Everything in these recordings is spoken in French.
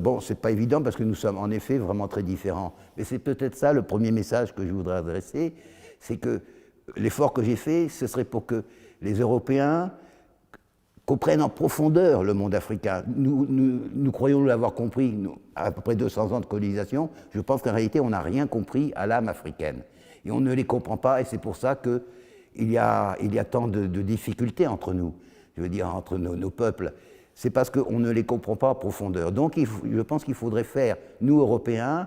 Bon, c'est pas évident parce que nous sommes en effet vraiment très différents. Mais c'est peut-être ça le premier message que je voudrais adresser, c'est que l'effort que j'ai fait, ce serait pour que les Européens comprennent en profondeur le monde africain. Nous croyons l'avoir compris à peu près 200 ans de colonisation. Je pense qu'en réalité, on n'a rien compris à l'âme africaine. Et on ne les comprend pas, et c'est pour ça qu'il y a tant de difficultés entre nous, je veux dire, entre nos peuples. C'est parce qu'on ne les comprend pas en profondeur. Donc je pense qu'il faudrait faire, nous Européens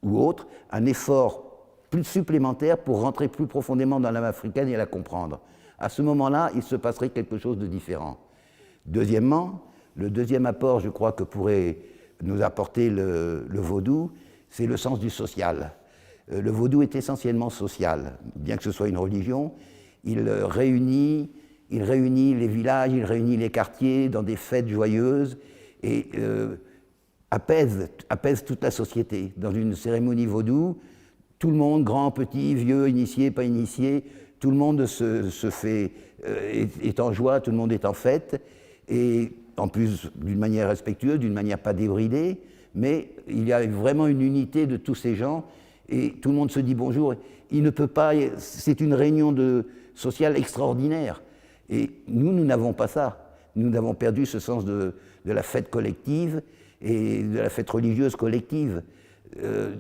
ou autres, un effort plus supplémentaire pour rentrer plus profondément dans l'âme africaine et la comprendre. À ce moment-là, il se passerait quelque chose de différent. Deuxièmement, le deuxième apport, je crois, que pourrait nous apporter le vaudou, c'est le sens du social. Le vaudou est essentiellement social, bien que ce soit une religion. Il réunit les villages, il réunit les quartiers dans des fêtes joyeuses et apaise toute la société. Dans une cérémonie vaudou, tout le monde, grand, petit, vieux, initié, pas initié, tout le monde est en joie, tout le monde est en fête, et en plus d'une manière respectueuse, d'une manière pas débridée, mais il y a vraiment une unité de tous ces gens, et tout le monde se dit bonjour. Il ne peut pas, c'est une réunion sociale extraordinaire, et nous n'avons pas ça. Nous avons perdu ce sens de la fête collective et de la fête religieuse collective.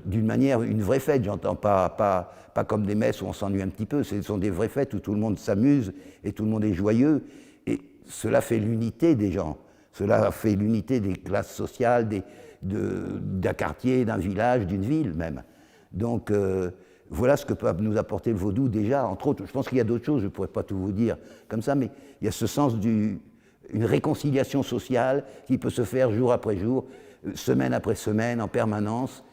D'une manière, une vraie fête, j'entends pas comme des messes où on s'ennuie un petit peu, ce sont des vraies fêtes où tout le monde s'amuse et tout le monde est joyeux, et cela fait l'unité des gens, cela fait l'unité des classes sociales, d'un quartier, d'un village, d'une ville même. Donc voilà ce que peut nous apporter le vaudou déjà, entre autres. Je pense qu'il y a d'autres choses, je ne pourrais pas tout vous dire comme ça, mais il y a ce sens une réconciliation sociale qui peut se faire jour après jour, semaine après semaine, en permanence.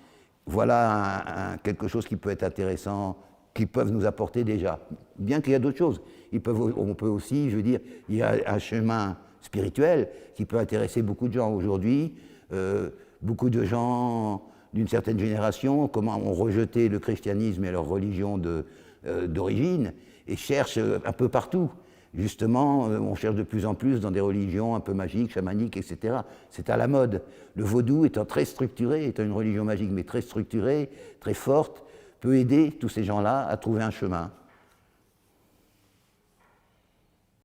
Voilà quelque chose qui peut être intéressant, qu'ils peuvent nous apporter déjà. Bien qu'il y a d'autres choses. On peut aussi, je veux dire, il y a un chemin spirituel qui peut intéresser beaucoup de gens aujourd'hui. Beaucoup de gens d'une certaine génération ont rejeté le christianisme et leur religion d'origine et cherchent un peu partout. Justement, on cherche de plus en plus dans des religions un peu magiques, chamaniques, etc. C'est à la mode. Le vaudou étant très structuré, étant une religion magique, mais très structurée, très forte, peut aider tous ces gens-là à trouver un chemin.